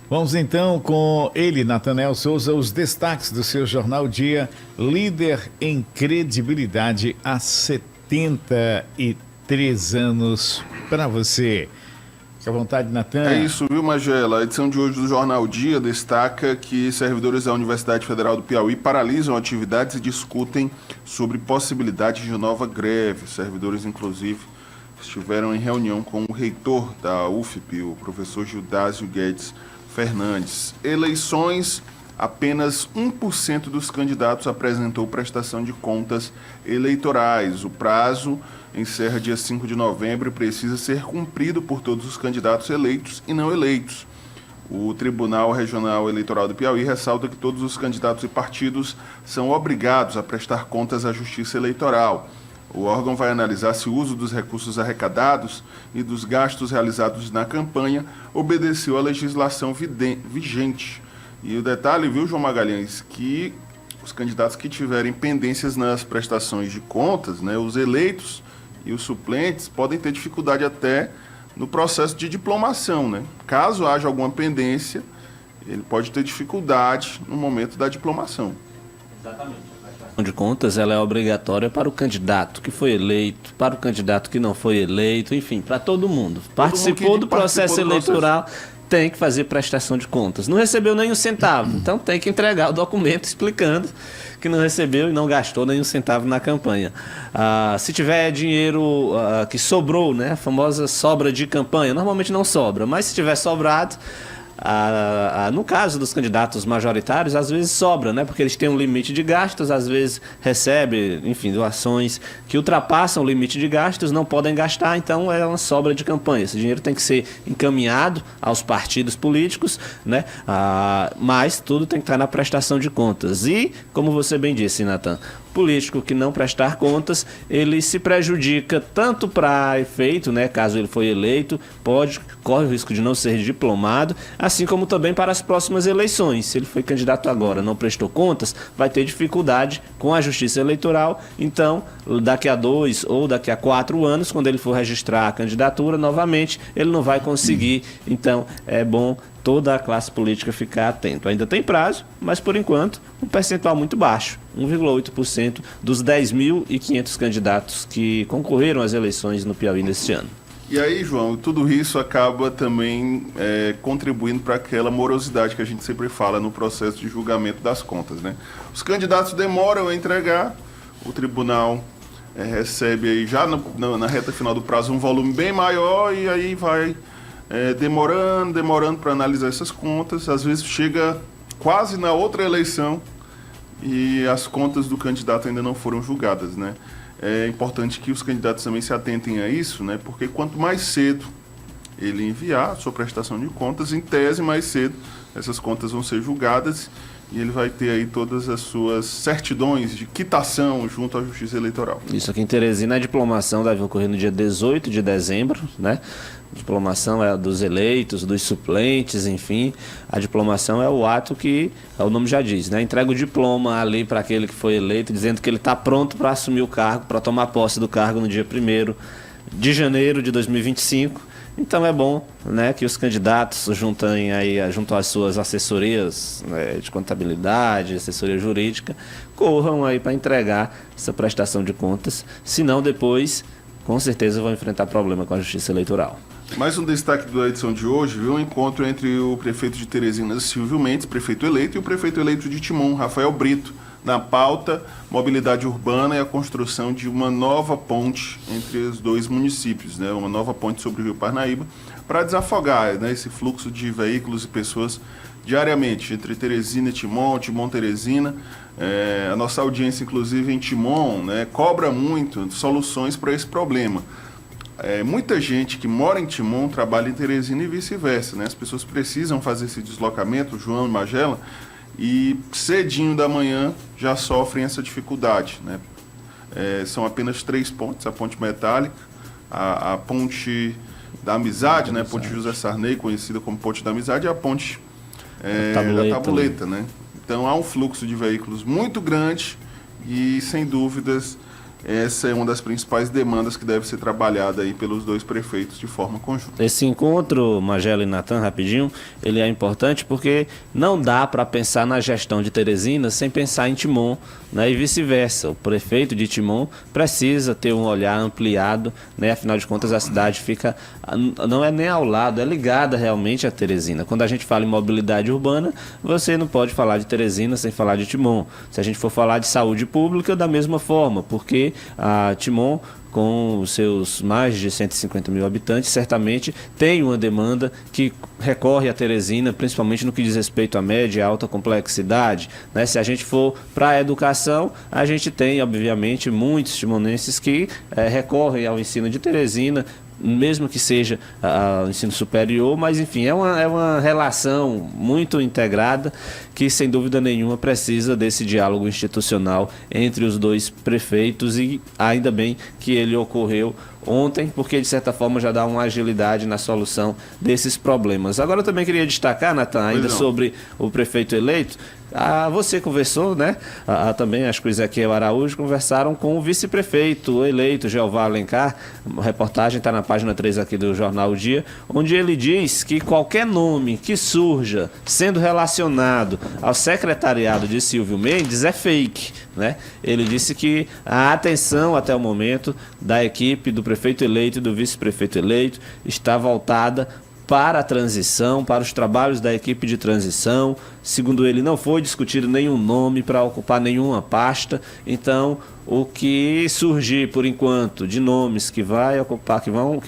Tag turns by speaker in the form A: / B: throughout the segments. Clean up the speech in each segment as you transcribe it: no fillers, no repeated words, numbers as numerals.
A: Vamos então com ele, Natanael Souza, os destaques do seu Jornal Dia, líder em credibilidade há 73 anos para você. Fique à vontade, Natan.
B: É isso, viu, Magela? A edição de hoje do Jornal Dia destaca que servidores da Universidade Federal do Piauí paralisam atividades e discutem sobre possibilidade de nova greve. Servidores, inclusive, estiveram em reunião com o reitor da UFP, o professor Gildásio Guedes Fernandes. Eleições, apenas 1% dos candidatos apresentou prestação de contas eleitorais. O prazo encerra dia 5 de novembro e precisa ser cumprido por todos os candidatos eleitos e não eleitos. O Tribunal Regional Eleitoral do Piauí ressalta que todos os candidatos e partidos são obrigados a prestar contas à Justiça Eleitoral. O órgão vai analisar se o uso dos recursos arrecadados e dos gastos realizados na campanha obedeceu à legislação vigente. E o detalhe, viu, João Magalhães, que os candidatos que tiverem pendências nas prestações de contas, né, os eleitos e os suplentes, podem ter dificuldade até no processo de diplomação, né? Caso haja alguma pendência, ele pode ter dificuldade no momento da diplomação.
C: Exatamente. De contas, ela é obrigatória para o candidato que foi eleito, para o candidato que não foi eleito, enfim, para todo mundo. Participou do processo eleitoral, tem que fazer prestação de contas. Não recebeu nenhum centavo, então tem que entregar o documento explicando que não recebeu e não gastou nenhum centavo na campanha. Se tiver dinheiro que sobrou, né, a famosa sobra de campanha, normalmente não sobra, mas se tiver sobrado, no caso dos candidatos majoritários, às vezes sobra, né? Porque eles têm um limite de gastos, às vezes recebe, enfim, doações que ultrapassam o limite de gastos, não podem gastar, então é uma sobra de campanha. Esse dinheiro tem que ser encaminhado aos partidos políticos, né? Mas tudo tem que estar na prestação de contas. E, como você bem disse, Natan, político que não prestar contas, ele se prejudica tanto para efeito, né, caso ele foi eleito, corre o risco de não ser diplomado, assim como também para as próximas eleições. Se ele foi candidato agora, não prestou contas, vai ter dificuldade com a Justiça Eleitoral. Então, daqui a 2 ou daqui a 4 anos, quando ele for registrar a candidatura novamente, ele não vai conseguir. Então, é bom toda a classe política ficar atento. Ainda tem prazo, mas por enquanto um percentual muito baixo, 1,8% dos 10.500 candidatos que concorreram às eleições no Piauí neste ano.
B: E aí, João, tudo isso acaba também contribuindo para aquela morosidade que a gente sempre fala no processo de julgamento das contas, né? Os candidatos demoram a entregar, o tribunal recebe aí já na reta final do prazo um volume bem maior e aí vai demorando para analisar essas contas. Às vezes chega quase na outra eleição e as contas do candidato ainda não foram julgadas, né? É importante que os candidatos também se atentem a isso, né? Porque quanto mais cedo ele enviar a sua prestação de contas, em tese, mais cedo essas contas vão ser julgadas e ele vai ter aí todas as suas certidões de quitação junto à Justiça Eleitoral.
C: Isso aqui em Teresina, a diplomação deve ocorrer no dia 18 de dezembro, né? A diplomação é dos eleitos, dos suplentes, enfim. A diplomação é o ato que, o nome já diz, né? Entrega o diploma ali para aquele que foi eleito, dizendo que ele está pronto para assumir o cargo, para tomar posse do cargo no dia 1º de janeiro de 2025. Então é bom, né, que os candidatos juntem aí, junto às suas assessorias, né, de contabilidade, assessoria jurídica, corram aí para entregar essa prestação de contas, senão depois, com certeza, vão enfrentar problema com a Justiça Eleitoral.
B: Mais um destaque da edição de hoje, viu? Um encontro entre o prefeito de Teresina, Silvio Mendes, prefeito eleito, e o prefeito eleito de Timon, Rafael Brito. Na pauta, mobilidade urbana e a construção de uma nova ponte entre os dois municípios, né? Uma nova ponte sobre o Rio Parnaíba, para desafogar, né, esse fluxo de veículos e pessoas diariamente entre Teresina e Timon, Timon-Teresina. A nossa audiência, inclusive, em Timon, né, cobra muito soluções para esse problema. Muita gente que mora em Timon trabalha em Teresina e vice-versa, né? As pessoas precisam fazer esse deslocamento, João e Magela, e cedinho da manhã já sofrem essa dificuldade, né? São apenas 3 pontes: a ponte metálica, a ponte da amizade, né? A ponte José Sarney, conhecida como ponte da amizade, e a ponte da tabuleta, né? Então há um fluxo de veículos muito grande e, sem dúvidas, essa é uma das principais demandas que deve ser trabalhada aí pelos dois prefeitos de forma conjunta.
C: Esse encontro, Magela e Natan, rapidinho, ele é importante porque não dá para pensar na gestão de Teresina sem pensar em Timon, né, e vice-versa. O prefeito de Timon precisa ter um olhar ampliado, né, afinal de contas a cidade fica, não é nem ao lado, é ligada realmente a Teresina. Quando a gente fala em mobilidade urbana, você não pode falar de Teresina sem falar de Timon. Se a gente for falar de saúde pública, da mesma forma, porque a Timon, com os seus mais de 150 mil habitantes, certamente tem uma demanda que recorre a Teresina, principalmente no que diz respeito à média e alta complexidade, né? Se a gente for para a educação, a gente tem, obviamente, muitos timonenses que recorrem ao ensino de Teresina, mesmo que seja o ensino superior, mas enfim, é uma relação muito integrada que sem dúvida nenhuma precisa desse diálogo institucional entre os dois prefeitos, e ainda bem que ele ocorreu ontem, porque de certa forma já dá uma agilidade na solução desses problemas. Agora eu também queria destacar, Natan, ainda sobre o prefeito eleito. Você conversou, né? Também acho que o Ezequiel Araújo conversaram com o vice-prefeito eleito, Jeová Alencar. A reportagem está na página 3 aqui do Jornal O Dia, onde ele diz que qualquer nome que surja sendo relacionado ao secretariado de Silvio Mendes é fake, né? Ele disse que a atenção até o momento da equipe do prefeito eleito e do vice-prefeito eleito está voltada para a transição, para os trabalhos da equipe de transição. Segundo ele, não foi discutido nenhum nome para ocupar nenhuma pasta. Então, o que surgir por enquanto de nomes que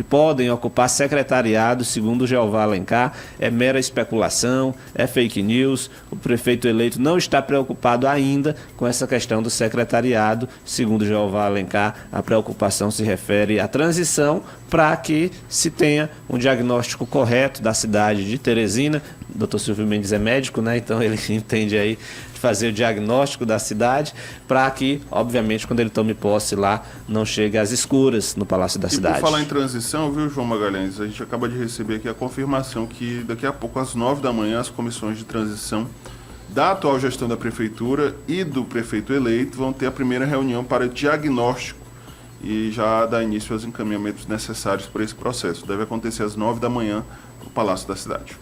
C: podem ocupar secretariado, segundo o Jeová Alencar, é mera especulação, é fake news. O prefeito eleito não está preocupado ainda com essa questão do secretariado. Segundo o Jeová Alencar, a preocupação se refere à transição para que se tenha um diagnóstico correto da cidade de Teresina. O Dr. Silvio Mendes é médico, né? Então ele entende aí de fazer o diagnóstico da cidade para que, obviamente, quando ele tome posse lá, não chegue às escuras no Palácio da Cidade.
B: E por falar em transição, viu, João Magalhães, a gente acaba de receber aqui a confirmação que daqui a pouco, às 9 da manhã, as comissões de transição da atual gestão da Prefeitura e do prefeito eleito vão ter a primeira reunião para diagnóstico e já dar início aos encaminhamentos necessários para esse processo. Deve acontecer às 9 da manhã no Palácio da Cidade.